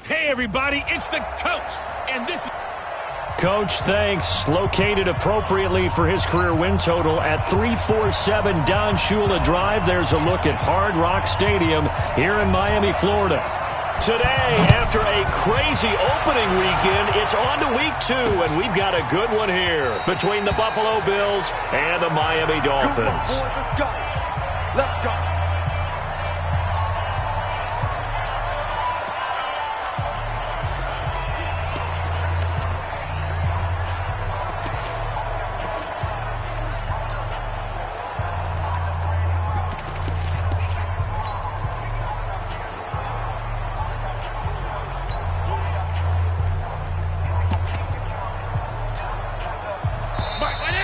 Hey, everybody, it's the coach, and this is... Coach, thanks. Located appropriately for his career win total at 347 Don Shula Drive. There's a look at Hard Rock Stadium here in Miami, Florida. Today, after a crazy opening weekend, it's on to week 2, and we've got a good one here between the Buffalo Bills and the Miami Dolphins. Come on, boys, let's go. Let's go.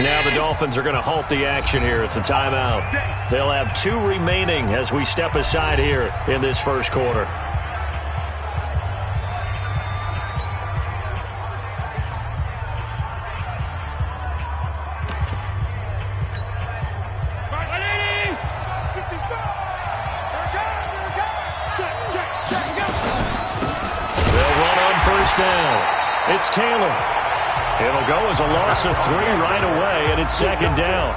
Now the Dolphins are going to halt the action here. It's a timeout. They'll have 2 remaining as we step aside here in this first quarter. They'll run on first down. It's Taylor. It'll go as a loss of 3 right away, and it's second down.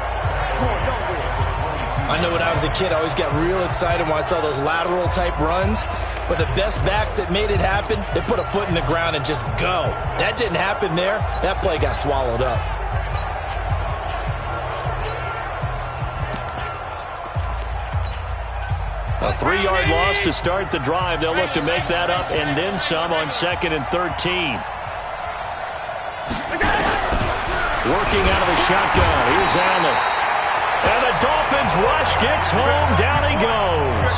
I know when I was a kid, I always got real excited when I saw those lateral-type runs. But the best backs that made it happen, they put a foot in the ground and just go. That didn't happen there. That play got swallowed up. A 3-yard loss to start the drive. They'll look to make that up and then some on 2nd and 13. Working out of the shotgun. Here's Allen. And the Dolphins rush gets home. Down he goes.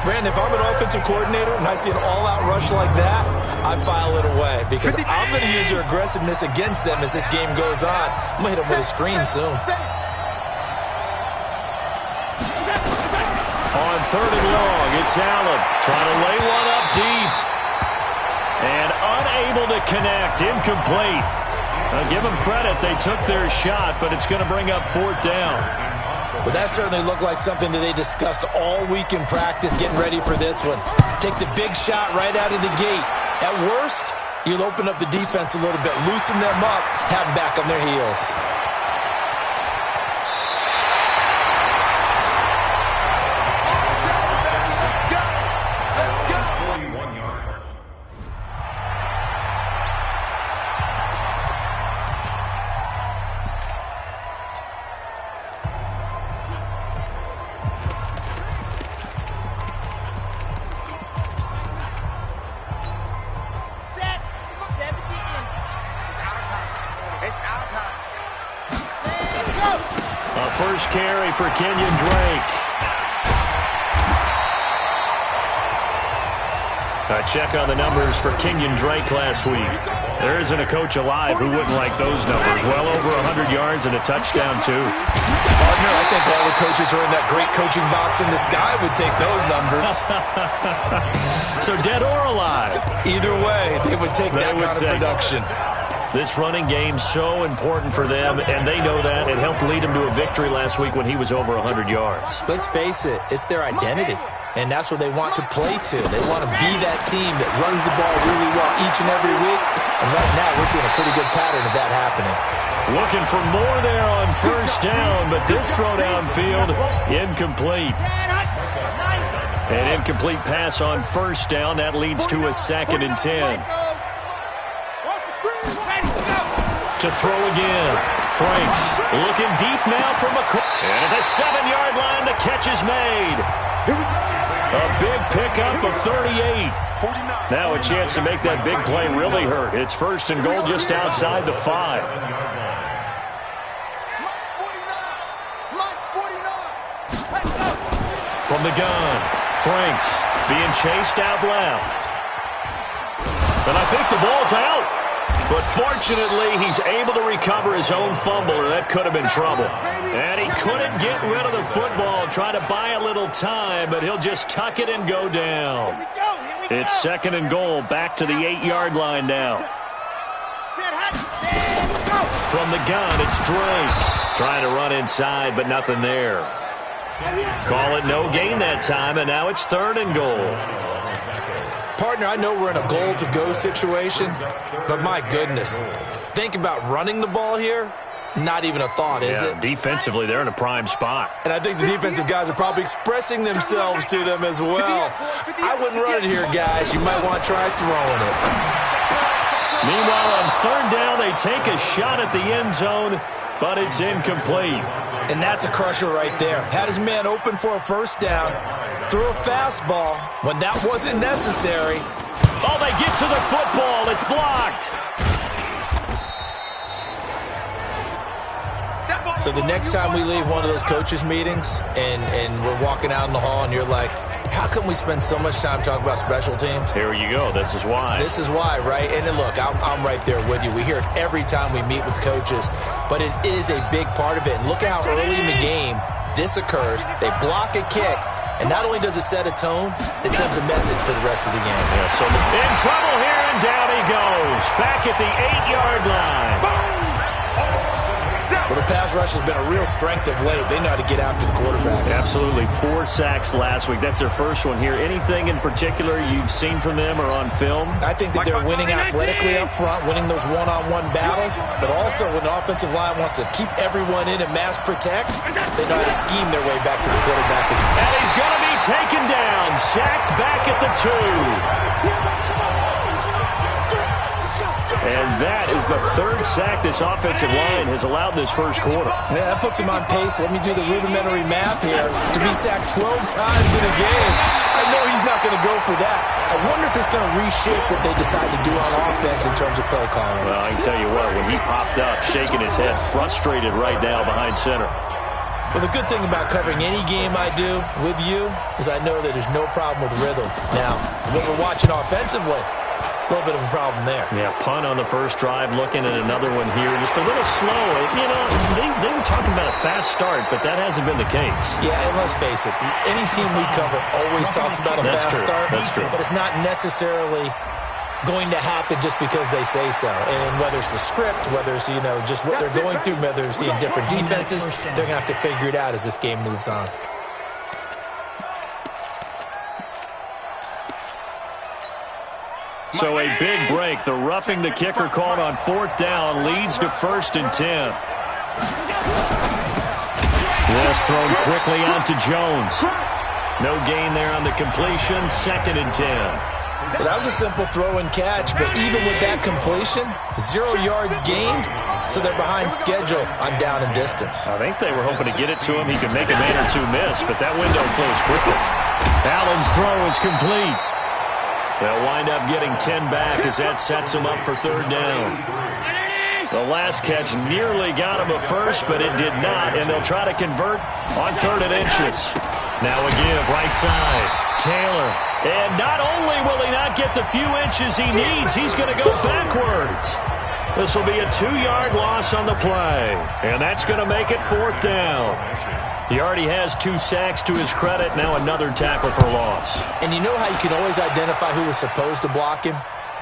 Brandon, if I'm an offensive coordinator and I see an all-out rush like that, I file it away because I'm going to use their aggressiveness against them as this game goes on. I'm going to hit them with a screen soon. On 3rd and long, it's Allen trying to lay one up deep. And unable to connect. Incomplete. I'll give them credit. They took their shot, but it's going to bring up 4th down. Well, that certainly looked like something that they discussed all week in practice getting ready for this one. Take the big shot right out of the gate. At worst, you'll open up the defense a little bit, loosen them up, have them back on their heels. First carry for Kenyon Drake. A check on the numbers for Kenyon Drake last week. There isn't a coach alive who wouldn't like those numbers. Well over 100 yards and a touchdown, too. Partner, I think all the coaches are in that great coaching box, and this guy would take those numbers. So dead or alive? Either way, they would take that kind of production. This running game's so important for them, and they know that. It helped lead them to a victory last week when he was over 100 yards. Let's face it, it's their identity, and that's what they want to play to. They want to be that team that runs the ball really well each and every week, and right now we're seeing a pretty good pattern of that happening. Looking for more there on first down, but this throw downfield, incomplete. An incomplete pass on first down. That leads to a 2nd and 10. To throw again. Franks looking deep now for McCoy. And at the 7-yard line, the catch is made. A big pickup of 38. Now a chance to make that big play really hurt. It's 1st and goal just outside the 5. From the gun, Franks being chased out left. And I think the ball's out. But fortunately, he's able to recover his own fumble, or that could have been trouble. And he couldn't get rid of the football, try to buy a little time, but he'll just tuck it and go down. It's 2nd and goal, back to the 8-yard line now. From the gun, it's Drake. Trying to run inside, but nothing there. Call it no gain that time, and now it's 3rd and goal. partner, I know we're in a goal-to-go situation, but my goodness, think about running the ball here. Not even a thought, is it? Defensively, they're in a prime spot. And I think the defensive guys are probably expressing themselves to them as well. I wouldn't run it here, guys. You might want to try throwing it. Meanwhile, on third down, they take a shot at the end zone, but it's incomplete. And that's a crusher right there. Had his man open for a first down, threw a fastball when that wasn't necessary. Oh, they get to the football. It's blocked. So the next time we leave one of those coaches' meetings and we're walking out in the hall and you're like, how come we spend so much time talking about special teams? Here you go. This is why. This is why, right? And then look, I'm right there with you. We hear it every time we meet with coaches, but it is a big part of it. And look at how early in the game this occurs. They block a kick, and not only does it set a tone, it sends a message for the rest of the game. Yeah, so in trouble here, and down he goes. Back at the 8-yard line. Well, the pass rush has been a real strength of late. They know how to get after the quarterback. Absolutely. 4 sacks last week. That's their first one here. Anything in particular you've seen from them or on film? I think that they're winning athletically up front, winning those one-on-one battles, but also when the offensive line wants to keep everyone in and mass protect, they know how to scheme their way back to the quarterback. And he's going to be taken down, sacked back at the 2. And that is the 3rd sack this offensive line has allowed this first quarter. Yeah, that puts him on pace. Let me do the rudimentary math here. To be sacked 12 times in a game, I know he's not going to go for that. I wonder if it's going to reshape what they decide to do on offense in terms of play calling. Well, I can tell you what, when he popped up, shaking his head, frustrated right now behind center. Well, the good thing about covering any game I do with you is I know that there's no problem with rhythm. Now, when we're watching offensively, a little bit of a problem there. Yeah, punt on the first drive, looking at another one here. Just a little slow. You know, they were talking about a fast start, but that hasn't been the case. Yeah, and let's face it, any team we cover always talks about a fast start. That's true. But it's not necessarily going to happen just because they say so. And whether it's the script, whether it's, you know, just what they're going through, whether it's seeing different defenses, they're going to have to figure it out as this game moves on. So a big break. The roughing the kicker called on 4th down leads to 1st and 10. This thrown quickly out to Jones. No gain there on the completion. 2nd and 10. Well, that was a simple throw and catch, but even with that completion, 0 yards gained, so they're behind schedule on down and distance. I think they were hoping to get it to him. He could make a man or two miss, but that window closed quickly. Allen's throw is complete. They'll wind up getting 10 back as that sets them up for 3rd down. The last catch nearly got him a first, but it did not, and they'll try to convert on 3rd and inches. Now a give, right side. Taylor. And not only will he not get the few inches he needs, he's going to go backwards. This will be a 2-yard loss on the play, and that's going to make it 4th down. He already has 2 sacks to his credit, now another tackle for loss. And you know how you can always identify who was supposed to block him?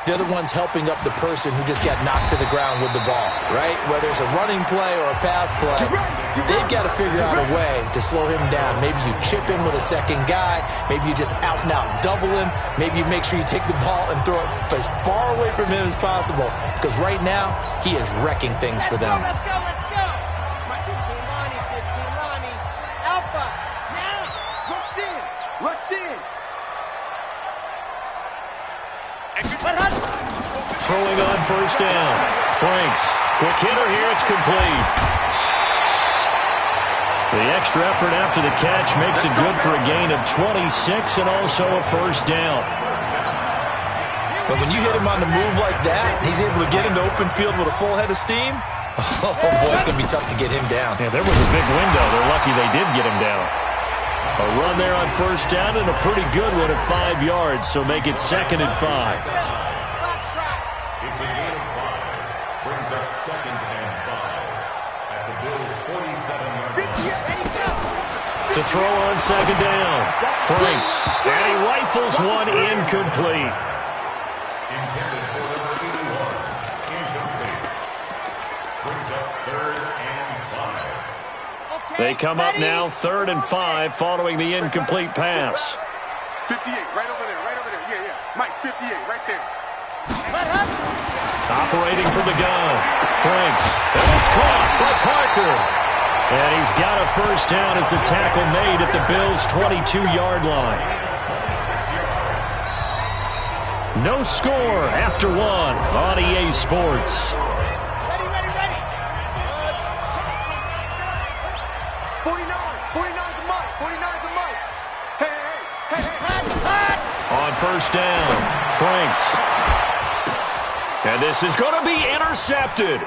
They're the ones helping up the person who just got knocked to the ground with the ball, right? Whether it's a running play or a pass play, they've got to figure out a way to slow him down. Maybe you chip him with a second guy. Maybe you just out-and-out double him. Maybe you make sure you take the ball and throw it as far away from him as possible. Because right now, he is wrecking things for them. Let's go, let's go. 15 Lonnie. Alpha, now. Rush in. Throwing on 1st down. Franks. Quick hitter here. It's complete. The extra effort after the catch makes it good for a gain of 26 and also a 1st down. But when you hit him on the move like that, he's able to get into open field with a full head of steam. Oh, boy, it's going to be tough to get him down. Yeah, there was a big window. They're lucky they did get him down. A run there on 1st down and a pretty good one at 5 yards, so make it 2nd and 5. It's a gain of 5. Brings up 2nd and 5 at the Bills' 47-yard line. To throw on 2nd down. Franks. And he rifles one incomplete. Intended for number 81. Incomplete. Brings up 3rd and 5. They come up now 3rd and 5 following the incomplete pass. 58, right over there, right over there. Yeah, yeah. Mike, 58, right there. Operating from the gun. Franks. And it's caught by Parker. And he's got a first down as the tackle made at the Bills' 22-yard line. No score after one on EA Sports. Ready, ready, ready. 49, 49's a Mike, 49's a Mike. Hey, hey, hey, hey, Hot. On first down, Franks. And this is going to be intercepted.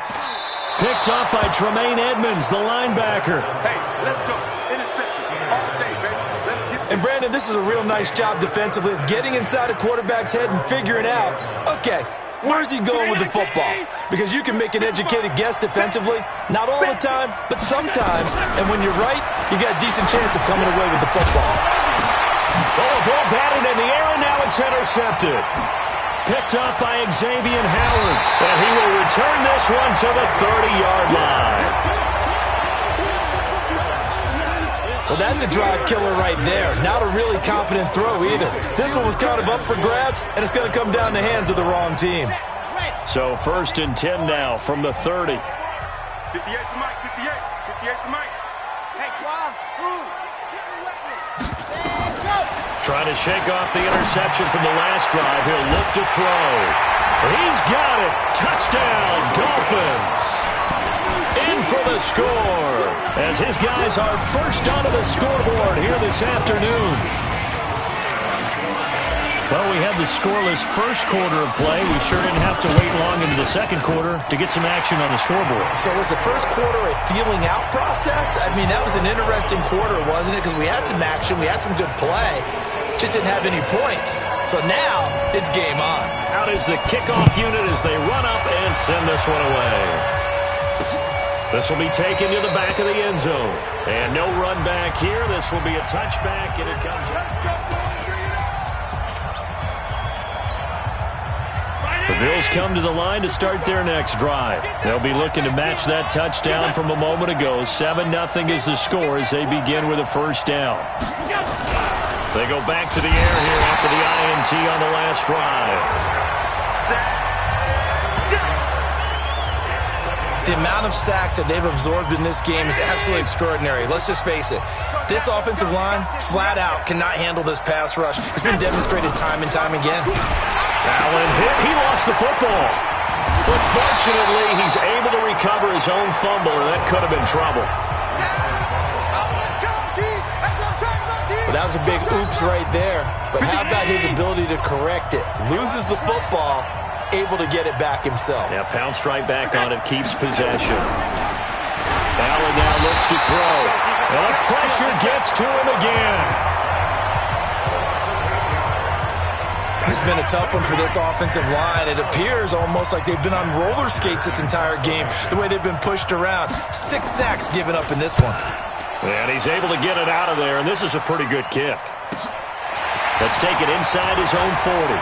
Picked up by Tremaine Edmonds, the linebacker. hey, let's go. Interception all day, baby. Let's get And Brandon, this is a real nice job defensively of getting inside a quarterback's head and figuring out, okay, where's he going with the football? Because you can make an educated guess defensively, not all the time, but sometimes. And when you're right, you got a decent chance of coming away with the football. Oh, ball batted in the air, and now it's intercepted. Picked up by Xavier Howard. And he will return this one to the 30-yard line. Well, that's a drive killer right there. Not a really confident throw either. This one was kind of up for grabs, and it's going to come down in the hands of the wrong team. So 1st and 10 now from the 30. 58 to Mike, 58, 58 to Mike. Hey, Quam. Ooh. Get the weapon. And go. Trying to shake off the interception from the last drive. He'll look to throw. He's got it. Touchdown, Dolphins. In for the score, as his guys are first onto the scoreboard here this afternoon. Well, we had the scoreless first quarter of play. We sure didn't have to wait long into the second quarter to get some action on the scoreboard. So was the first quarter a feeling out process? I mean, that was an interesting quarter, wasn't it? Because we had some action, we had some good play, just didn't have any points. So now it's game on. Out is the kickoff unit as they run up and send this one away. This will be taken to the back of the end zone. And no run back here. This will be a touchback, and it comes up. The Bills come to the line to start their next drive. They'll be looking to match that touchdown from a moment ago. 7-0 is the score as they begin with a first down. They go back to the air here after the INT on the last drive. The amount of sacks that they've absorbed in this game is absolutely extraordinary. Let's just face it. This offensive line, flat out, cannot handle this pass rush. It's been demonstrated time and time again. Allen hit. He lost the football. But fortunately, he's able to recover his own fumble, or that could have been trouble. Well, that was a big oops right there. But how about his ability to correct it? Loses the football, able to get it back himself. Yeah, pounced right back on it, keeps possession. Allen now looks to throw. And the pressure gets to him again. It's been a tough one for this offensive line. It appears almost like they've been on roller skates this entire game, the way they've been pushed around. 6 sacks given up in this one. And he's able to get it out of there, and this is a pretty good kick. Let's take it inside his own 40.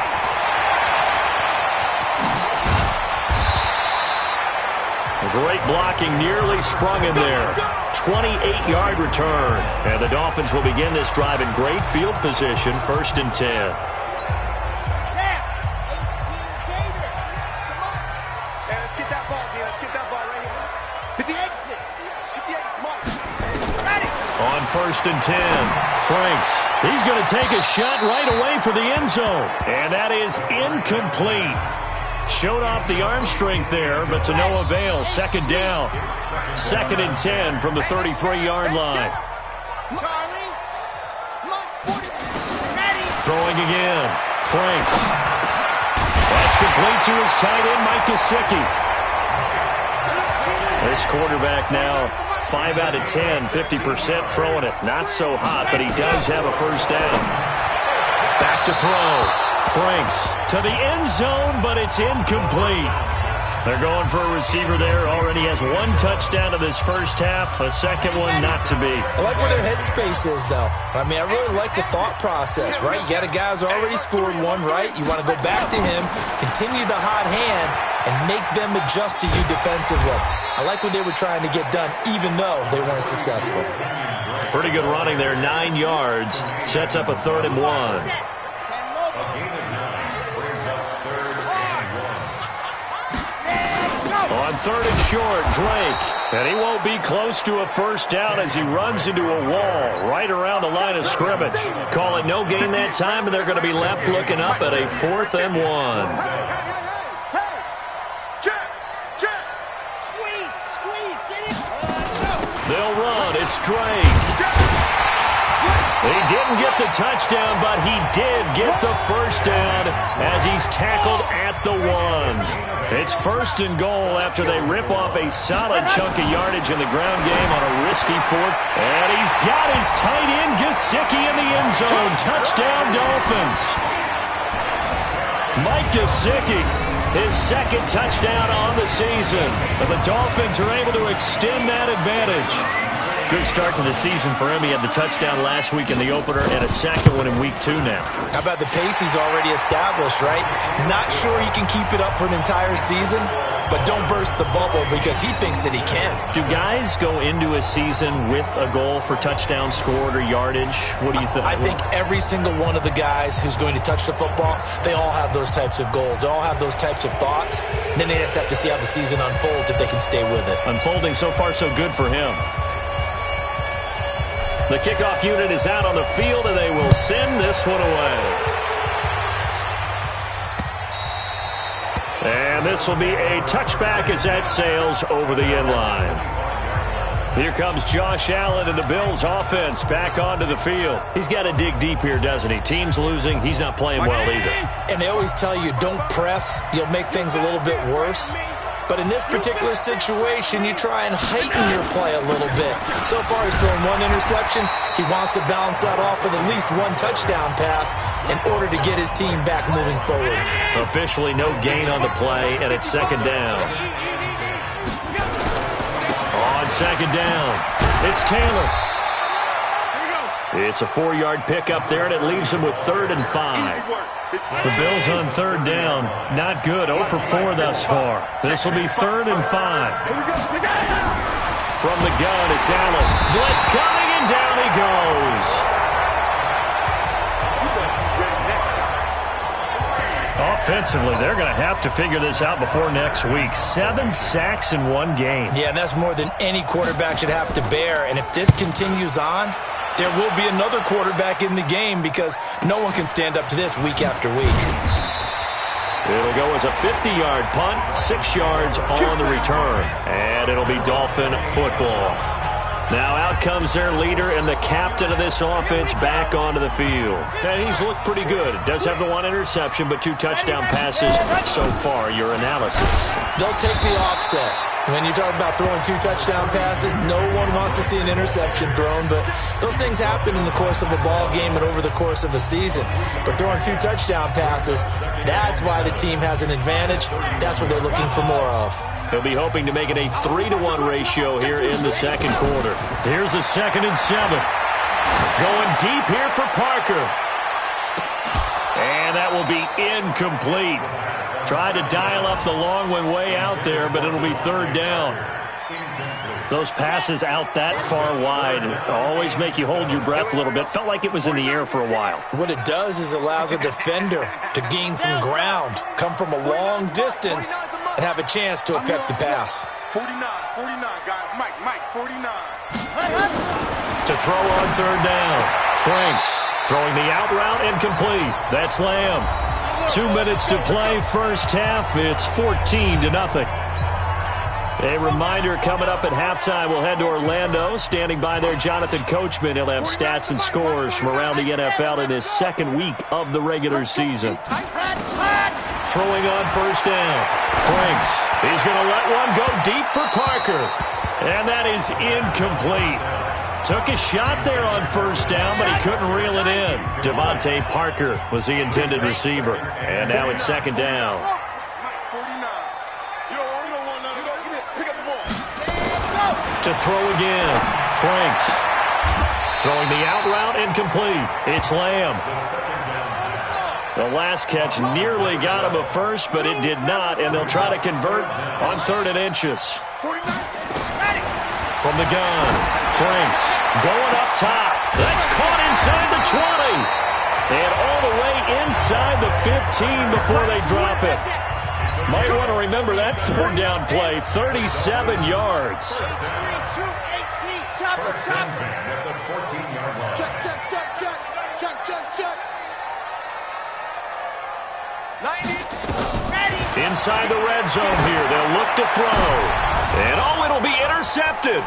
Great blocking, nearly sprung in there. 28-yard return. And the Dolphins will begin this drive in great field position, 1st and 10. On 1st and 10, Franks. He's going to take a shot right away for the end zone. And that is incomplete. Showed off the arm strength there, but to no avail. 2nd down. 2nd and 10 from the 33-yard line. Throwing again. Franks. That's complete to his tight end, Mike Gesicki. This quarterback now 5 out of 10, 50% throwing it. Not so hot, but he does have a first down. Back to throw. Franks to the end zone, but it's incomplete. They're going for a receiver there. Already has 1 touchdown in this first half. A second one not to be. I like where their headspace is, though. I mean, I really like the thought process, right? You got a guy who's already scored 1, right? You want to go back to him, continue the hot hand, and make them adjust to you defensively. I like what they were trying to get done, even though they weren't successful. Pretty good running there, 9 yards. Sets up a 3rd and 1. third and short. Drake. And he won't be close to a first down as he runs into a wall right around the line of scrimmage. Call it no gain that time, and they're going to be left looking up at a 4th and 1. They'll run. It's Drake. He didn't get the touchdown, but he did get the first down as he's tackled at the 1. It's 1st and goal after they rip off a solid chunk of yardage in the ground game on a risky 4th. And he's got his tight end, Gesicki, in the end zone. Touchdown, Dolphins. Mike Gesicki, his 2nd touchdown on the season. And the Dolphins are able to extend that advantage. Good start to the season for him. He had the touchdown last week in the opener and a 2nd one in week 2 now. How about the pace he's already established, right? Not sure he can keep it up for an entire season, but don't burst the bubble because he thinks that he can. Do guys go into a season with a goal for touchdown scored or yardage? What do you think? I think every single one of the guys who's going to touch the football, they all have those types of goals. They all have those types of thoughts. And then they just have to see how the season unfolds if they can stay with it. Unfolding so far so good for him. The kickoff unit is out on the field, and they will send this one away. And this will be a touchback as that sails over the end line. Here comes Josh Allen and the Bills offense back onto the field. He's got to dig deep here, doesn't he? Team's losing. He's not playing well either. And they always tell you, don't press. You'll make things a little bit worse. But in this particular situation, you try and heighten your play a little bit. So far, he's thrown 1 interception. He wants to balance that off with at least 1 touchdown pass in order to get his team back moving forward. Officially no gain on the play, and it's 2nd down. On 2nd down, it's Taylor. It's a 4-yard pickup there, and it leaves him with 3rd and 5. The Bills on 3rd down. Not good. 0 for 4 thus far. This will be 3rd and 5. From the gun, it's Allen. Blitz coming, and down he goes. Offensively, they're going to have to figure this out before next week. 7 sacks in 1 game. Yeah, and that's more than any quarterback should have to bear. And if this continues on, there will be another quarterback in the game because no one can stand up to this week after week. It'll go as a 50-yard punt, 6 yards on the return. And it'll be Dolphin football. Now out comes their leader and the captain of this offense back onto the field. And he's looked pretty good. Does have the 1 interception, but 2 touchdown passes so far. Your analysis. They'll take the offset. When you talk about throwing 2 touchdown passes, no one wants to see an interception thrown, but those things happen in the course of a ball game and over the course of a season. But throwing 2 touchdown passes, that's why the team has an advantage. That's what they're looking for more of. He'll be hoping to make it a 3-to-1 ratio here in the 2nd quarter. Here's a 2nd and 7. Going deep here for Parker. And that will be incomplete. Tried to dial up the long one way out there, but it'll be 3rd down. Those passes out that far wide always make you hold your breath a little bit. Felt like it was in the air for a while. What it does is allows a defender to gain some ground, come from a long distance, and have a chance to affect the pass. 49, guys. Mike, 49. To throw on 3rd down. Franks throwing the out route incomplete. That's Lamb. 2 minutes to play, first half. It's 14-0. A reminder coming up at halftime, we'll head to Orlando. Standing by there, Jonathan Coachman. He'll have stats and scores from around the NFL in his 2nd week of the regular season. Throwing on 1st down. Franks. He's going to let one go deep for Parker. And that is incomplete. Took a shot there on 1st down, but he couldn't reel it in. Devontae Parker was the intended receiver. And now it's 2nd down. To throw again. Franks. Throwing the out route incomplete. It's Lamb. The last catch nearly got him a first, but it did not, and they'll try to convert on 3rd and inches. From the gun, Franks going up top. That's caught inside the 20. And all the way inside the 15 before they drop it. Might want to remember that third down play, 37 yards. 3, 2, 18. Chopper, First and chopper. 10 at the 14-yard line. Check, check, check, check. Check, check, check. 90. Ready. Inside the red zone here, they'll look to throw. And oh, it'll be intercepted.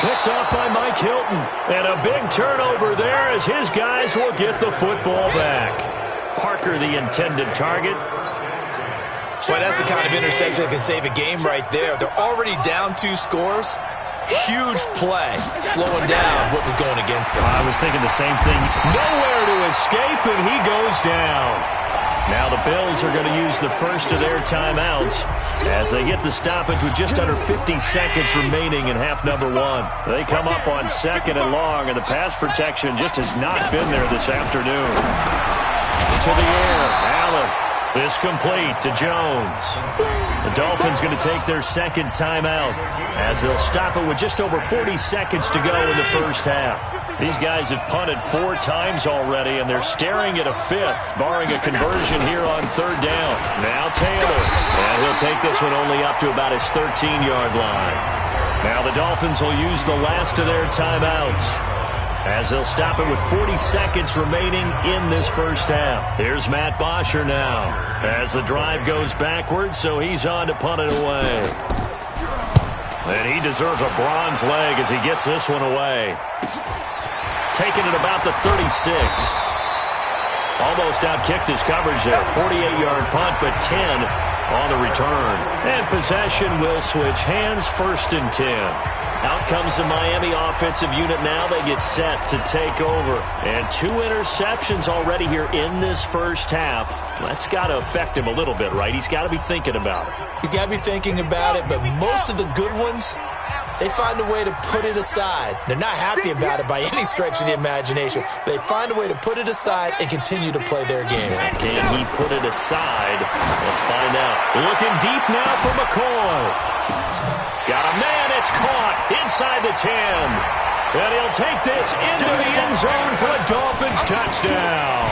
Picked off by Mike Hilton. And a big turnover there as his guys will get the football back. Parker, the intended target. Boy, that's the kind of interception that can save a game right there. They're already down 2 scores. Huge play, slowing down what was going against them. I was thinking the same thing. Nowhere to escape, and he goes down. Now the Bills are going to use the first of their timeouts as they get the stoppage with just under 50 seconds remaining in half number 1. They come up on 2nd and long, and the pass protection just has not been there this afternoon. To the air, Allen. This complete to Jones. The Dolphins going to take their second timeout as they'll stop it with just over 40 seconds to go in the first half. These guys have punted 4 times already, and they're staring at a 5th, barring a conversion here on 3rd down. Now Taylor, and he'll take this one only up to about his 13-yard line. Now the Dolphins will use the last of their timeouts as they'll stop it with 40 seconds remaining in this first half. Here's Matt Bosher now as the drive goes backwards, so he's on to punt it away. And he deserves a bronze leg as he gets this one away. Taking it about the 36. Almost outkicked his coverage there. 48-yard punt, but 10 on the return. And possession will switch hands, 1st and 10. Out comes the Miami offensive unit now. They get set to take over. And 2 interceptions already here in this first half. That's got to affect him a little bit, right? He's got to be thinking about it. He's got to be thinking about it, but most of the good ones, they find a way to put it aside. They're not happy about it by any stretch of the imagination. They find a way to put it aside and continue to play their game. Can he put it aside? Let's find out. Looking deep now for McCoy. Got a man, it's caught inside the 10. And he'll take this into the end zone for a Dolphins touchdown.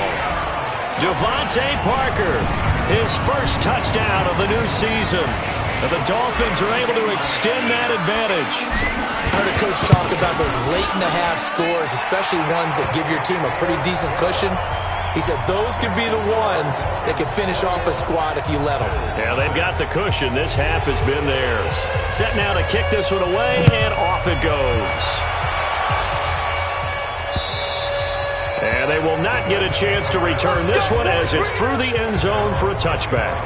Devontae Parker, his first touchdown of the new season. And the Dolphins are able to extend that advantage. I heard a coach talk about those late-in-the-half scores, especially ones that give your team a pretty decent cushion. He said those could be the ones that could finish off a squad if you let them. Yeah, they've got the cushion. This half has been theirs. Set now to kick this one away, and off it goes. And they will not get a chance to return this one as it's through the end zone for a touchback.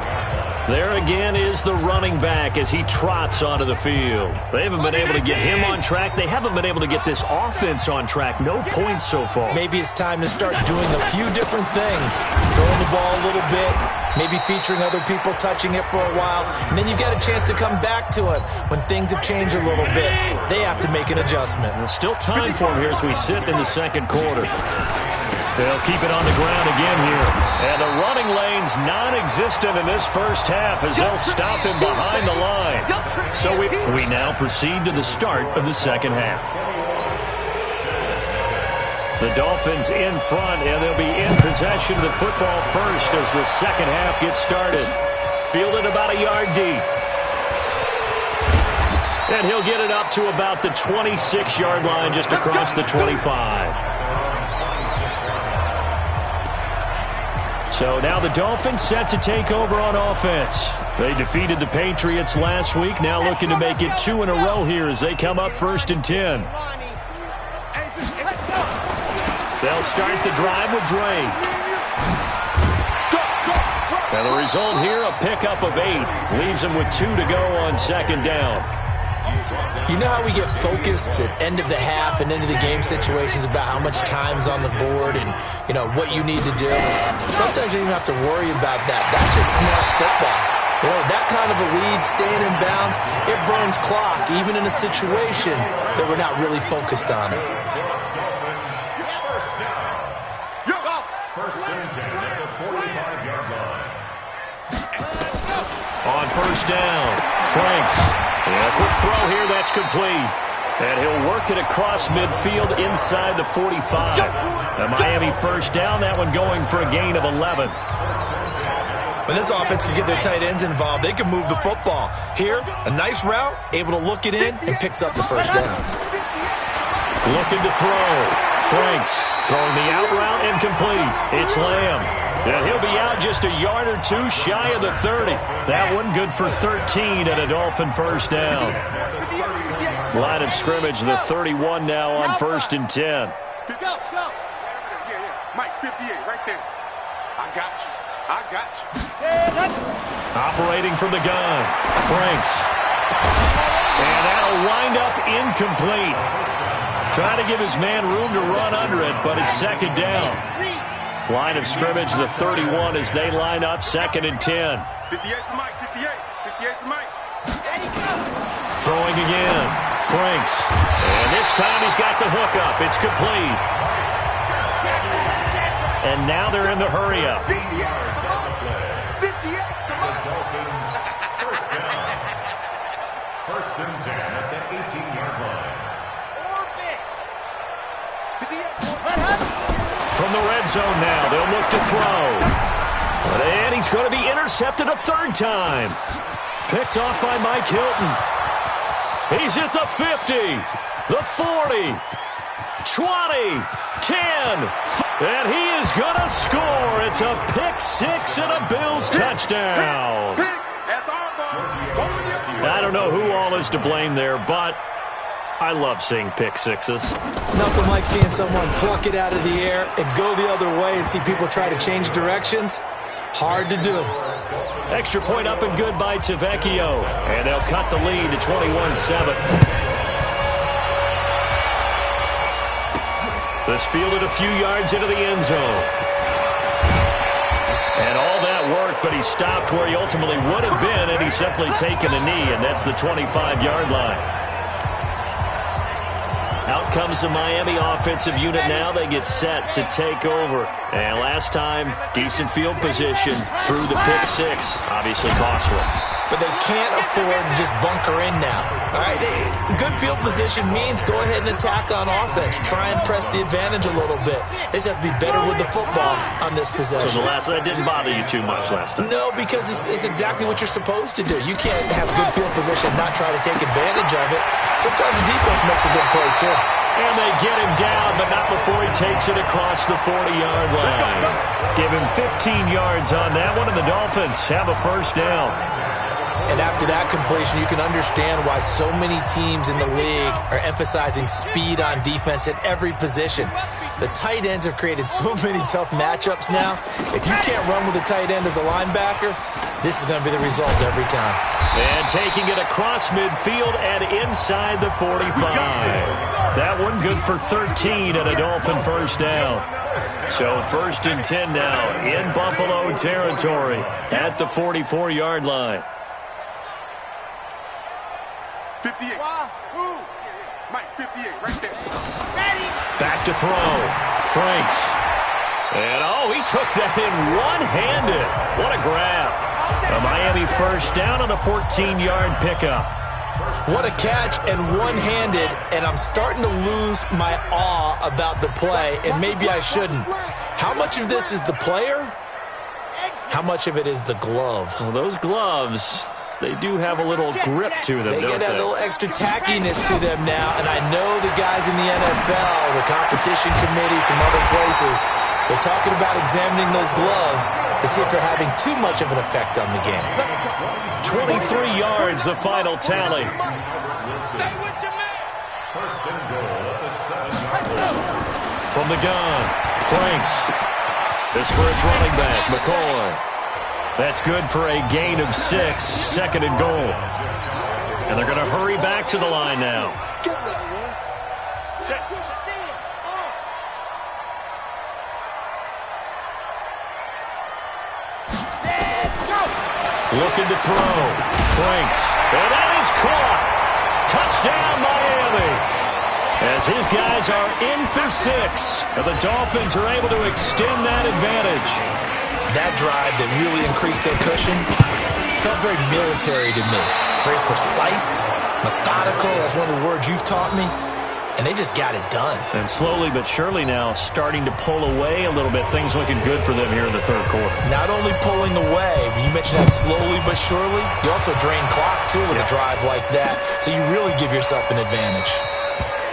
There again is the running back as he trots onto the field. They haven't been able to get him on track. They haven't been able to get this offense on track. No points so far. Maybe it's time to start doing a few different things. Throwing the ball a little bit, maybe featuring other people touching it for a while, and then you've got a chance to come back to it when things have changed a little bit. They have to make an adjustment. There's still time for him here as we sit in the second quarter. They'll keep it on the ground again here. And the running lane's non-existent in this first half as they'll stop him behind the line. So we now proceed to the start of the second half. The Dolphins in front, and they'll be in possession of the football first as the second half gets started. Fielded about a yard deep. And he'll get it up to about the 26-yard line just across the 25. So now the Dolphins set to take over on offense. They defeated the Patriots last week, now looking to make it 2 in a row here as they come up 1st and 10. They'll start the drive with Drake. And the result here, a pickup of 8. Leaves them with 2 to go on 2nd down. You know how we get focused at end of the half and end of the game situations about how much time's on the board and, you know, what you need to do? Sometimes you don't even have to worry about that. That's just smart football. You know, that kind of a lead, staying in bounds, it burns clock, even in a situation that we're not really focused on it. First and 10 at the 45-yard line. On 1st down, Franks. And a quick throw here, that's complete. And he'll work it across midfield inside the 45. The Miami 1st down, that one going for a gain of 11. When this offense can get their tight ends involved, they can move the football. Here, a nice route, able to look it in, and picks up the first down. Looking to throw. Franks throwing the out route incomplete. It's Lamb. And he'll be out just a yard or two shy of the 30. That one good for 13 and a Dolphin first down. Line of scrimmage, the 31 now on 1st and 10. Go. Mike, 58, right there. I got you. Operating from the gun. Franks. And that'll wind up incomplete. Trying to give his man room to run under it, but it's 2nd down. Line of scrimmage, the 31 as they line up 2nd and 10. 58 for Mike, 58 for Mike. Throwing again. Franks. And this time he's got the hook up. It's complete. And now they're in the hurry up. 58, Dolphins, first down. 1st and 10 at the 18-yard line. From the red zone now, they'll look to throw. And he's going to be intercepted a 3rd time. Picked off by Mike Hilton. He's at the 50, the 40, 20, 10, and he is going to score. It's a pick 6 and a Bills touchdown. I don't know who all is to blame there, but I love seeing pick sixes. Nothing like seeing someone pluck it out of the air and go the other way and see people try to change directions. Hard to do. Extra point up and good by Tavecchio. And they'll cut the lead to 21-7. This fielded a few yards into the end zone. And all that work, but he stopped where he ultimately would have been, and he's simply taken a knee, and that's the 25-yard line. Out comes the Miami offensive unit now. They get set to take over. And last time, decent field position through the pick 6. Obviously costly. But they can't afford to just bunker in now. All right, good field position means go ahead and attack on offense. Try and press the advantage a little bit. They just have to be better with the football on this possession. So that didn't bother you too much last time? No, because it's exactly what you're supposed to do. You can't have good field position and not try to take advantage of it. Sometimes the defense makes a good play, too. And they get him down, but not before he takes it across the 40-yard line. Give him 15 yards on that one, and the Dolphins have a first down. And after that completion, you can understand why so many teams in the league are emphasizing speed on defense at every position. The tight ends have created so many tough matchups now. If you can't run with a tight end as a linebacker, this is going to be the result every time. And taking it across midfield and inside the 45. That one good for 13 and a Dolphin first down. So 1st and 10 now in Buffalo territory at the 44-yard line. 58. Mike, 58, right there. Back to throw. Franks. And, he took that in one-handed. What a grab. A Miami first down on the 14-yard pickup. What a catch and one-handed, and I'm starting to lose my awe about the play, and maybe I shouldn't. How much of this is the player? How much of it is the glove? Well, those gloves, they do have a little grip to them, They don't get a they? little extra tackiness to them now, and I know the guys in the NFL, the competition committee, some other places, they're talking about examining those gloves to see if they're having too much of an effect on the game. 23 yards, the final tally. First and goal at the 7-yard line. From the gun, Franks. This for his running back, McCoy. That's good for a gain of 6, 2nd and goal. And they're going to hurry back to the line now. Looking to throw. Franks. And that is caught. Touchdown, Miami. As his guys are in for 6. And the Dolphins are able to extend that advantage. That drive that really increased their cushion felt very military to me. Very precise, methodical. That's one of the words you've taught me. and they just got it done. And slowly but surely now starting to pull away a little bit. Things looking good for them here in the third quarter. Not only pulling away, but you mentioned that slowly but surely, you also drain clock, too, with a drive like that. So you really give yourself an advantage.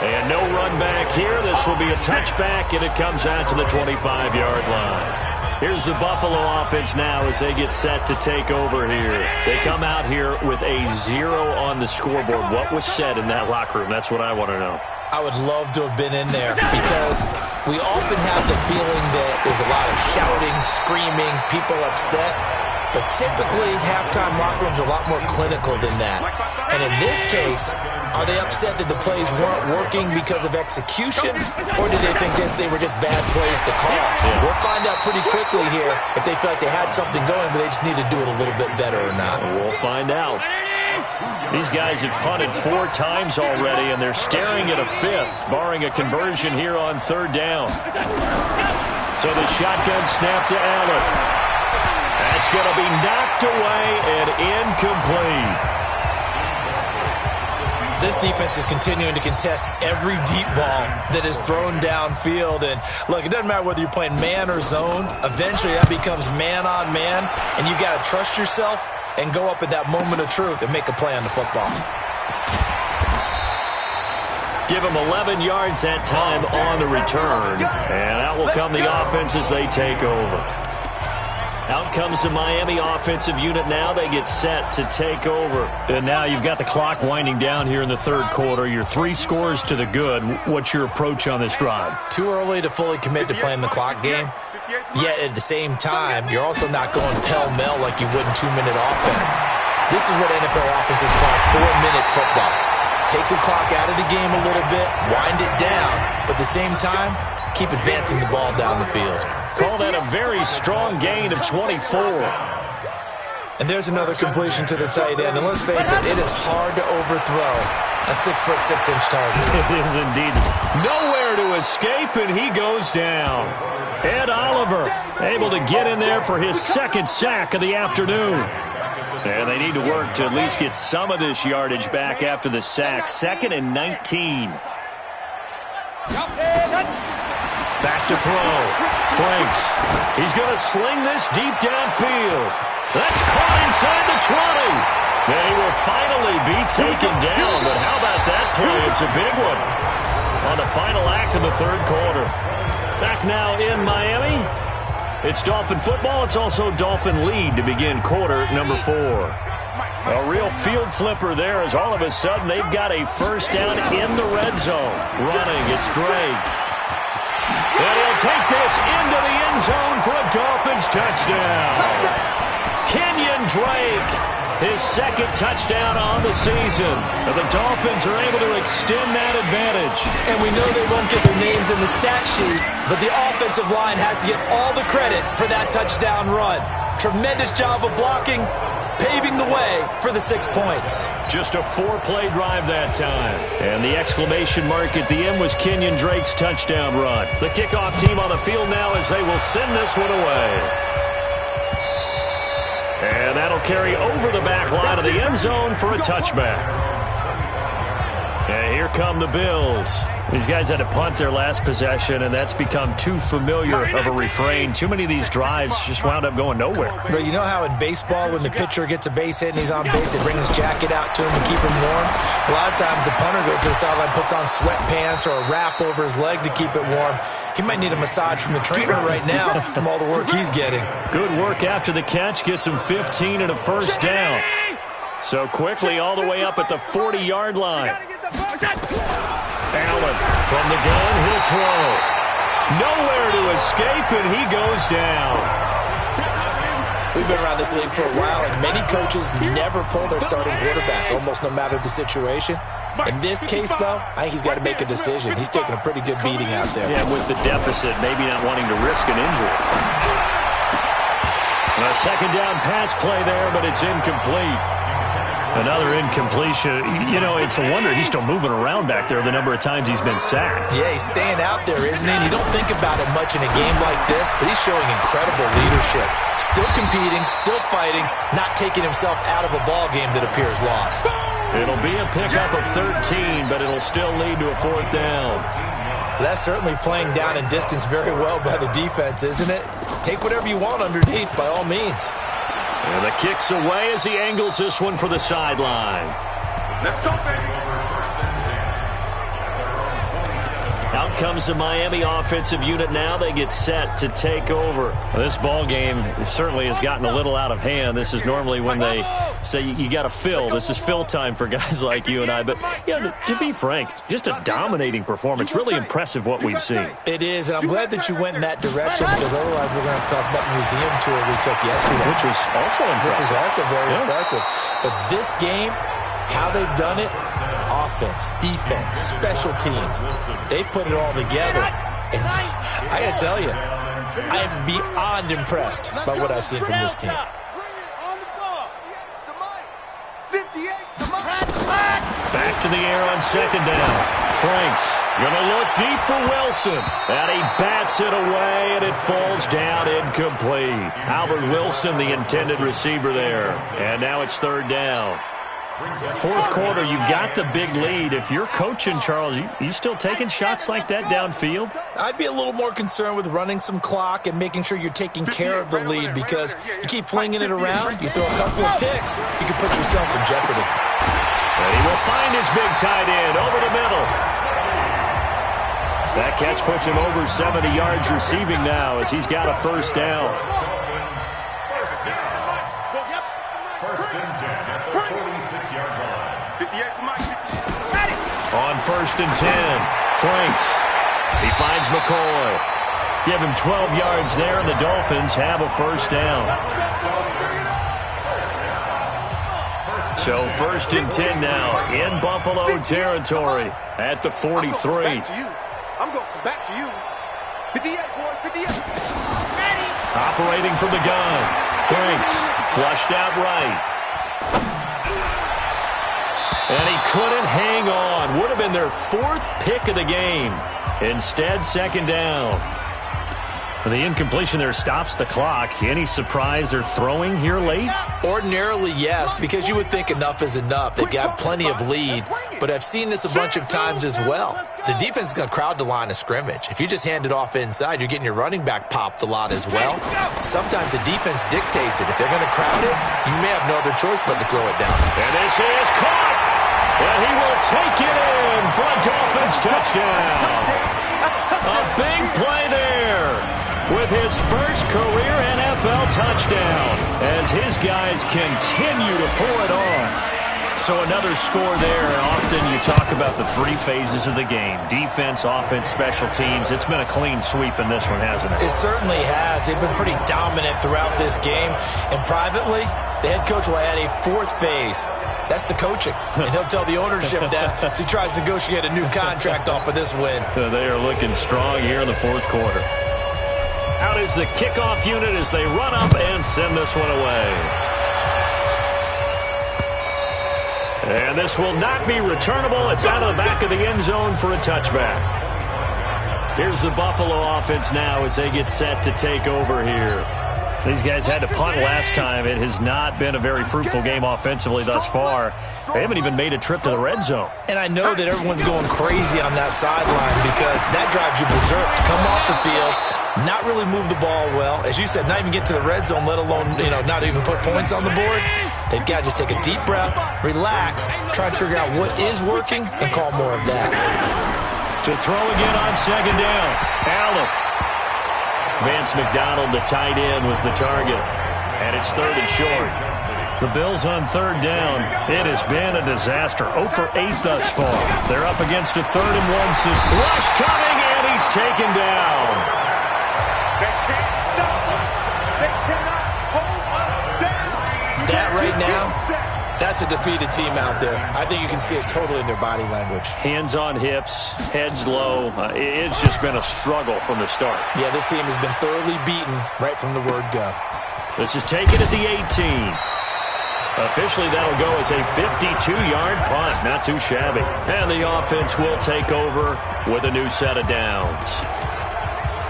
And no run back here. This will be a touchback, and it comes out to the 25-yard line. Here's the Buffalo offense now as they get set to take over here. They come out here with a 0 on the scoreboard. What was said in that locker room? That's what I want to know. I would love to have been in there because we often have the feeling that there's a lot of shouting, screaming, people upset. But typically, halftime locker rooms are a lot more clinical than that. And in this case, are they upset that the plays weren't working because of execution, or did they think they were just bad plays to call? Yeah. We'll find out pretty quickly here if they felt like they had something going, but they just need to do it a little bit better or not. We'll find out. These guys have punted 4 times already, and they're staring at a 5th, barring a conversion here on 3rd down. So the shotgun snap to Allen. That's going to be knocked away and incomplete. This defense is continuing to contest every deep ball that is thrown downfield. And, look, it doesn't matter whether you're playing man or zone. Eventually, that becomes man on man, and you got to trust yourself and go up at that moment of truth and make a play on the football. Give them 11 yards that time on the return. And out will come the offense as they take over. Out comes the Miami offensive unit now. They get set to take over. And now you've got the clock winding down here in the third quarter. Your 3 scores to the good. What's your approach on this drive? Too early to fully commit to playing the clock game. Yet at the same time, you're also not going pell-mell like you would in 2-minute offense. This is what NFL offenses call 4-minute football. Take the clock out of the game a little bit, wind it down, but at the same time, keep advancing the ball down the field. Call that a very strong gain of 24. And there's another completion to the tight end. And let's face it, it is hard to overthrow a 6'6" target. It is indeed. Nowhere to escape, and he goes down. Ed Oliver able to get in there for his 2nd sack of the afternoon. And they need to work to at least get some of this yardage back after the sack. 2nd and 19. Back to throw. Franks. He's going to sling this deep downfield. That's caught inside the 20. And he will finally be taken down. But how about that play? It's a big one on the final act of the third quarter. Back now in Miami. It's Dolphin football. It's also Dolphin lead to begin quarter number 4. A real field flipper there as all of a sudden they've got a first down in the red zone. Running, it's Drake. And he'll take this into the end zone for a Dolphins touchdown. Kenyon Drake, his 2nd touchdown on the season. And the Dolphins are able to extend that advantage. And we know they won't get their names in the stat sheet, but the offensive line has to get all the credit for that touchdown run. Tremendous job of blocking, paving the way for the 6 points. Just a 4-play drive that time. And the exclamation mark at the end was Kenyon Drake's touchdown run. The kickoff team on the field now as they will send this one away. And that'll carry over the back line of the end zone for a touchback. And here come the Bills. These guys had to punt their last possession, and that's become too familiar of a refrain. Too many of these drives just wound up going nowhere. But you know how in baseball, when the pitcher gets a base hit and he's on base, they bring his jacket out to him to keep him warm? A lot of times the punter goes to the sideline, puts on sweatpants or a wrap over his leg to keep it warm. He might need a massage from the trainer right now from all the work he's getting. Good work after the catch. Gets him 15 and a first down. So quickly all the way up at the 40-yard line. Allen from the gun, he'll throw. Nowhere to escape, and he goes down. We've been around this league for a while, and many coaches never pull their starting quarterback, almost no matter the situation. In this case, though, I think he's got to make a decision. He's taking a pretty good beating out there. Yeah, with the deficit, maybe not wanting to risk an injury. A 2nd down pass play there, but it's incomplete. Another incompletion. You know, it's a wonder he's still moving around back there the number of times he's been sacked. Yeah, he's staying out there, isn't he? And you don't think about it much in a game like this, but he's showing incredible leadership. Still competing, still fighting, not taking himself out of a ball game that appears lost. It'll be a pickup of 13, but it'll still lead to a 4th down. That's certainly playing down and distance very well by the defense, isn't it? Take whatever you want underneath, by all means. And the kick's away as he angles this one for the sideline. Let's go, baby. Out comes the Miami offensive unit now. They get set to take over. This ball game certainly has gotten a little out of hand. This is normally when they say you got to fill. This is fill time for guys like you and I. But, you know, to be frank, just a dominating performance. Really impressive what we've seen. It is, and I'm glad that you went in that direction because otherwise we're going to have to talk about the museum tour we took yesterday. Which was also impressive. Which was also very impressive. But this game, how they've done it, offense, defense, special teams, they put it all together. And I got to tell you, I am beyond impressed by what I've seen from this team. Back to the air on 2nd down. Franks going to look deep for Wilson. And he bats it away, and it falls down incomplete. Albert Wilson, the intended receiver there. And now it's 3rd down. 4th quarter, you've got the big lead. If you're coaching, Charles, you still taking shots like that downfield? I'd be a little more concerned with running some clock and making sure you're taking care of the lead because you keep flinging it around, you throw a couple of picks, you can put yourself in jeopardy. And he will find his big tight end over the middle. That catch puts him over 70 yards receiving now as he's got a 1st down. First and 10 at the 46-yard line. 58 On 1st and 10, Franks. He finds McCoy. Give him 12 yards there, and the Dolphins have a 1st down. So 1st and 10 now in Buffalo territory at the 43. I'm going back to you. 58, boys, 58. Operating from the gun. Franks flushed out right. And he couldn't hang on. Would have been their 4th pick of the game. Instead, 2nd down. The incompletion there stops the clock. Any surprise they're throwing here late? Ordinarily, yes, because you would think enough is enough. They've got plenty of lead, but I've seen this a bunch of times as well. The defense is going to crowd the line of scrimmage. If you just hand it off inside, you're getting your running back popped a lot as well. Sometimes the defense dictates it. If they're going to crowd it, you may have no other choice but to throw it down. And this is caught. And he will take it in for a Dolphins touchdown. A big play there with his first career NFL touchdown as his guys continue to pull it on. So another score there. Often you talk about the 3 phases of the game. Defense, offense, special teams. It's been a clean sweep in this one, hasn't it? It certainly has. They've been pretty dominant throughout this game. And privately, the head coach will add a 4th phase. That's the coaching. And he'll tell the ownership that as he tries to negotiate a new contract off of this win. They are looking strong here in the 4th quarter. Out is the kickoff unit as they run up and send this one away. And this will not be returnable. It's out of the back of the end zone for a touchback. Here's the Buffalo offense now as they get set to take over here. These guys had to punt last time. It has not been a very fruitful game offensively thus far. They haven't even made a trip to the red zone. And I know that everyone's going crazy on that sideline because that drives you berserk to come off the field, not really move the ball well. As you said, not even get to the red zone, let alone, not even put points on the board. They've got to just take a deep breath, relax, try to figure out what is working, and call more of that. To throw again on 2nd down. Allen. Vance McDonald, the tight end, was the target. And it's 3rd and short. The Bills on 3rd down. It has been a disaster. 0 for 8 thus far. They're up against a 3rd and 1. Rush coming, and he's taken down. They can't stop us. They cannot hold us down. That right now, that's a defeated team out there. I think you can see it totally in their body language. Hands on hips, heads low. It's just been a struggle from the start. Yeah, this team has been thoroughly beaten right from the word go. This is taken at the 18. Officially, that'll go as a 52-yard punt. Not too shabby. And the offense will take over with a new set of downs.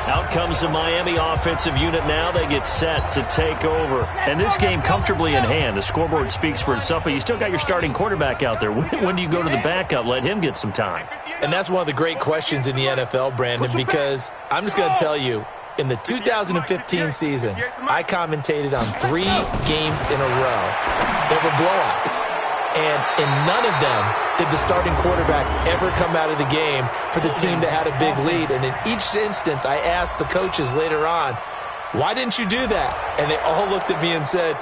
Out comes the Miami offensive unit now. They get set to take over. And this game comfortably in hand. The scoreboard speaks for itself, but you still got your starting quarterback out there. When do you go to the backup? Let him get some time. And that's one of the great questions in the NFL, Brandon, because I'm just going to tell you, in the 2015 season, I commentated on 3 games in a row that were blowouts. And in none of them did the starting quarterback ever come out of the game for the team that had a big lead. And in each instance, I asked the coaches later on, why didn't you do that? And they all looked at me and said,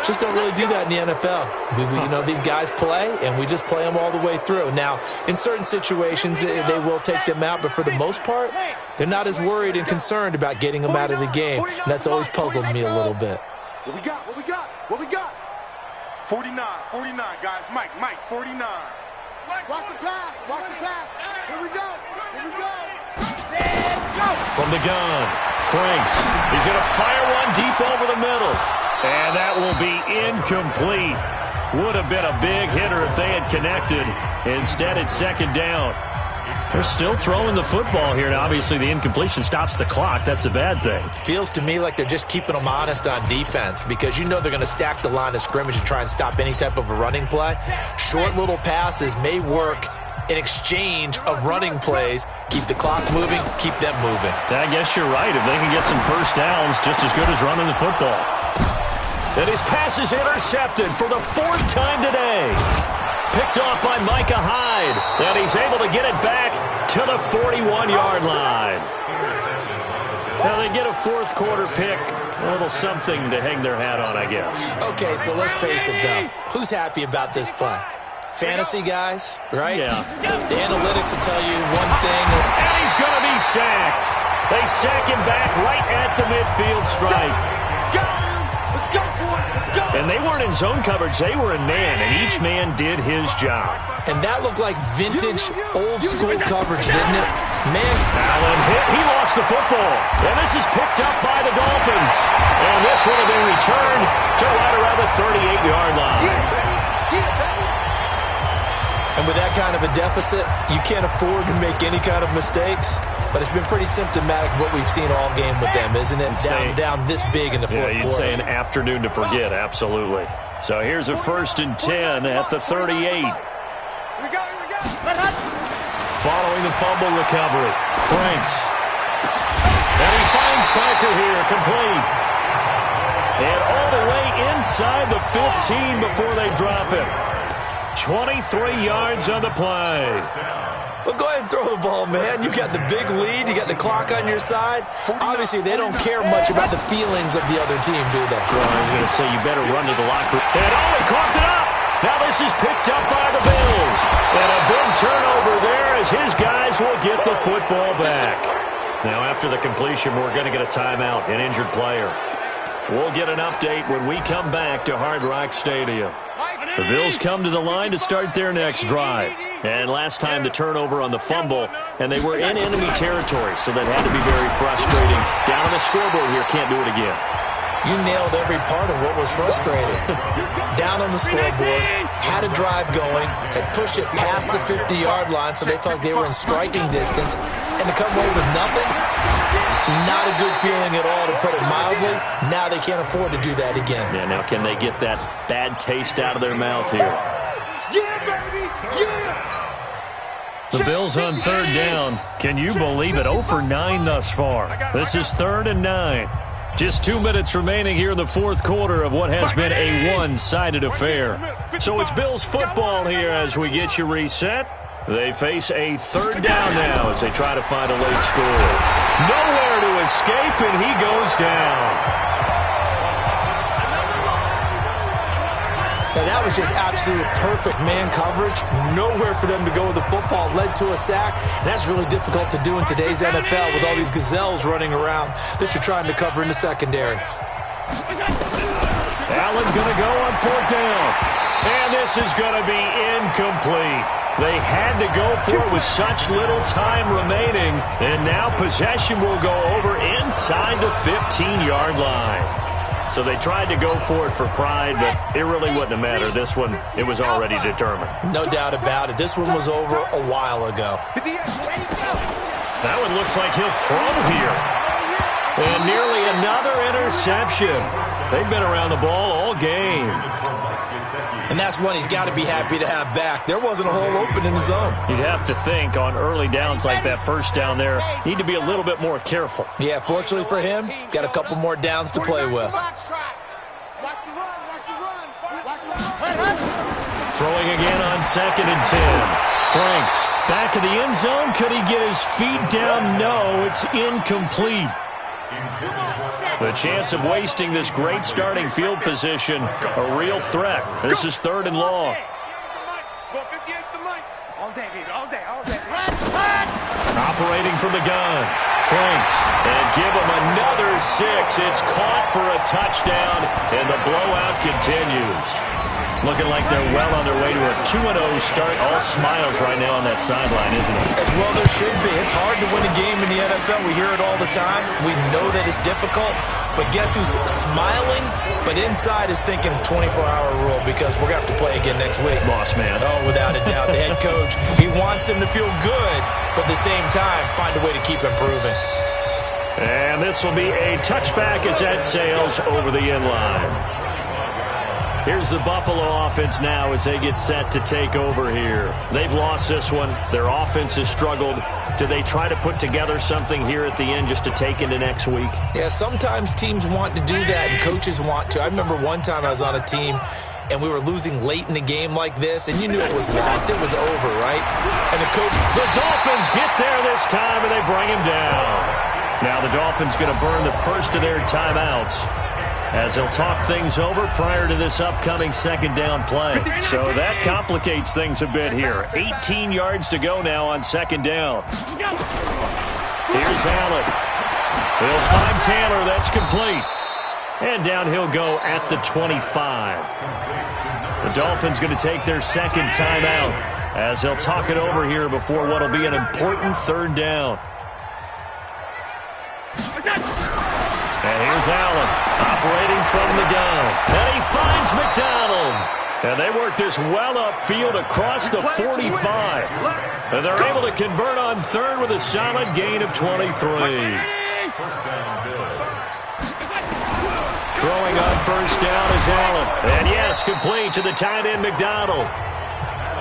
just don't really do that in the NFL. These guys play, and we just play them all the way through. Now, in certain situations, they will take them out, but for the most part, they're not as worried and concerned about getting them out of the game. And that's always puzzled me a little bit. What we got? What we got? What we got? 49, guys. Mike, 49. Watch the pass. Watch the pass. Here we go. Here we go. Set, go. From the gun, Franks. He's going to fire one deep over the middle. And that will be incomplete. Would have been a big hitter if they had connected. Instead, it's second down. They're still throwing the football here. Now, obviously, the incompletion stops the clock. That's a bad thing. Feels to me like they're just keeping them honest on defense because they're going to stack the line of scrimmage and try and stop any type of a running play. Short little passes may work in exchange of running plays. Keep the clock moving, keep them moving. I guess you're right. If they can get some first downs, just as good as running the football. And his pass is intercepted for the 4th time today. Picked off by Micah Hyde. And he's able to get it back to the 41-yard line. Now they get a 4th quarter pick. A little something to hang their hat on, I guess. Okay, so let's face it, though. Who's happy about this play? Fantasy guys, right? Yeah. The analytics will tell you one thing. And he's going to be sacked. They sack him back right at the midfield stripe. And they weren't in zone coverage. They were in man, and each man did his job. And that looked like vintage, old-school coverage, didn't it? Man. Allen hit. He lost the football. And this is picked up by the Dolphins. And this will have been returned to right around the 38-yard line. And with that kind of a deficit, you can't afford to make any kind of mistakes. But it's been pretty symptomatic of what we've seen all game with them, isn't it? Down this big in the fourth quarter. You'd say an afternoon to forget, absolutely. So here's a 1st and 10 at the 38. Here we go. Following the fumble recovery, Franks. And he finds Parker here, complete. And all the way inside the 15 before they drop it. 23 yards on the play. Well, go ahead and throw the ball, man. You got the big lead. You got the clock on your side. Obviously, they don't care much about the feelings of the other team, do they? Well, I was going to say, you better run to the locker room. And he coughed it up. Now this is picked up by the Bills. And a big turnover there as his guys will get the football back. Now, after the completion, we're going to get a timeout, an injured player. We'll get an update when we come back to Hard Rock Stadium. The Bills come to the line to start their next drive. And last time the turnover on the fumble, and they were in enemy territory, so that had to be very frustrating. Down on the scoreboard here, can't do it again. You nailed every part of what was frustrating. Down on the scoreboard, had a drive going, had pushed it past the 50-yard line, so they felt like they were in striking distance, and to come away with nothing, not a good feeling at all, to put it mildly. Now they can't afford to do that again. Yeah, now can they get that bad taste out of their mouth here? Yeah, baby! Yeah! The Bills on 3rd down. Can you believe it? 0 for 9 thus far. This is 3rd and 9. Just 2 minutes remaining here in the 4th quarter of what has been a one-sided affair. So it's Bills football here as we get you reset. They face a 3rd down now as they try to find a late score. Nowhere to escape, and he goes down. Now, that was just absolute perfect man coverage. Nowhere for them to go with the football. Led to a sack. And that's really difficult to do in today's NFL with all these gazelles running around that you're trying to cover in the secondary. Allen going to go on 4th down. And this is going to be incomplete. They had to go for it with such little time remaining. And now possession will go over inside the 15-yard line. So they tried to go for it for pride, but it really wouldn't have mattered. This one, it was already determined. No doubt about it. This one was over a while ago. That one looks like he'll throw here. And nearly another interception. They've been around the ball all game. And that's one he's got to be happy to have back. There wasn't a hole open in the zone. You'd have to think on early downs like that first down there, need to be a little bit more careful. Yeah, fortunately for him, got a couple more downs to play with. Throwing again on 2nd and 10. Franks back in the end zone. Could he get his feet down? No, it's incomplete. The chance of wasting this great starting field position, a real threat. This is 3rd and long. Operating from the gun. Franks, and give him another 6. It's caught for a touchdown, and the blowout continues. Looking like they're well on their way to a 2-0 start. All smiles right now on that sideline, isn't it? As well there should be. It's hard to win a game in the NFL. We hear it all the time. We know that it's difficult. But guess who's smiling? But inside is thinking 24-hour rule because we're going to have to play again next week. Boss man. Oh, without a doubt. The head coach, he wants him to feel good, but at the same time, find a way to keep improving. And this will be a touchback as that sails over the end line. Here's the Buffalo offense now as they get set to take over here. They've lost this one. Their offense has struggled. Do they try to put together something here at the end just to take into next week? Yeah, sometimes teams want to do that and coaches want to. I remember one time I was on a team and we were losing late in the game like this, and you knew it was lost. It was over, right? And the coach... The Dolphins get there this time, and they bring him down. Now the Dolphins going to burn the first of their timeouts, as they'll talk things over prior to this upcoming 2nd down play. So that complicates things a bit here. 18 yards to go now on 2nd down. Here's Allen. He'll find Taylor. That's complete. And down he'll go at the 25. The Dolphins going to take their 2nd timeout as they'll talk it over here before what will be an important 3rd down. And here's Allen, operating from the gun. And he finds McDonald. And they work this well upfield across the 45. And they're able to convert on 3rd with a solid gain of 23. Throwing on 1st down is Allen. And yes, complete to the tight end McDonald.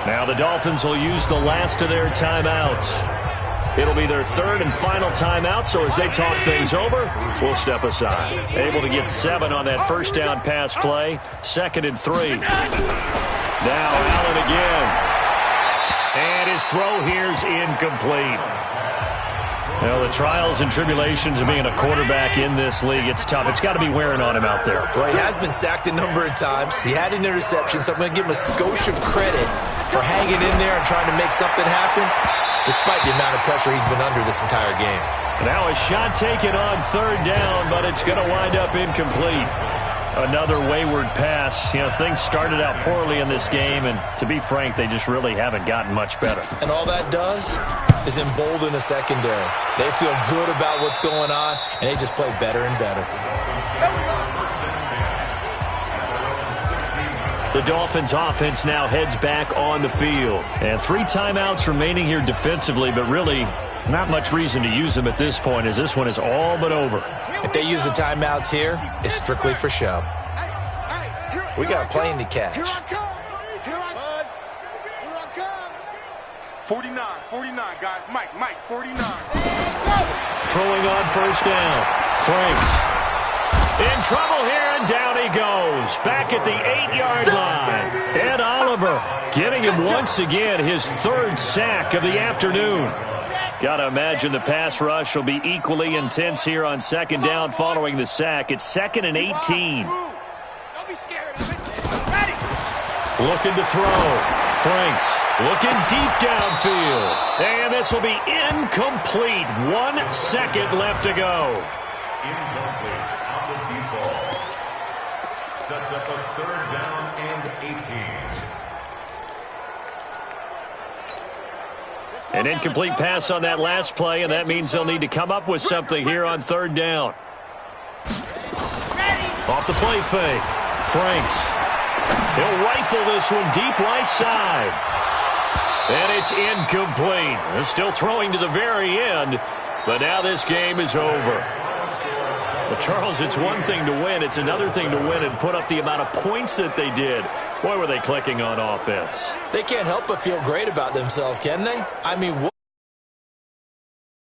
Now the Dolphins will use the last of their timeouts. It'll be their 3rd and final timeout, so as they talk things over, we'll step aside. Able to get 7 on that 1st down pass play. 2nd and 3. Now Allen again. And his throw here's incomplete. Well, the trials and tribulations of being a quarterback in this league, it's tough. It's got to be wearing on him out there. Well, he has been sacked a number of times. He had an interception, so I'm going to give him a skosh of credit for hanging in there and trying to make something happen, despite the amount of pressure he's been under this entire game. Now a shot taken on 3rd down, but it's going to wind up incomplete. Another wayward pass. You know, things started out poorly in this game, and to be frank, they just really haven't gotten much better. And all that does is embolden a secondary. They feel good about what's going on, and they just play better and better. The Dolphins offense now heads back on the field. And 3 timeouts remaining here defensively, but really not much reason to use them at this point, as this one is all but over. If they use the timeouts here, it's strictly for show. We got a plane to catch. Here I come. Here I come. 49, guys. Mike, 49. Throwing on 1st down. Franks in trouble here, and down he goes. Back at the 8-yard line. Ed Oliver getting him once again his 3rd sack of the afternoon. Got to imagine the pass rush will be equally intense here on 2nd down following the sack. It's 2nd and 18. Don't be scared of it. Ready. Looking to throw. Franks looking deep downfield. And this will be incomplete. 1 second left to go. Incomplete on the default. Sets up a 3rd down and 18. An incomplete pass on that last play, and that means they'll need to come up with something here on 3rd down. Ready. Off the play fake. Franks. He'll rifle this one deep right side. And it's incomplete. They're still throwing to the very end, but now this game is over. But, Charles, it's one thing to win. It's another thing to win and put up the amount of points that they did. Boy, were they clicking on offense. They can't help but feel great about themselves, can they? I mean, what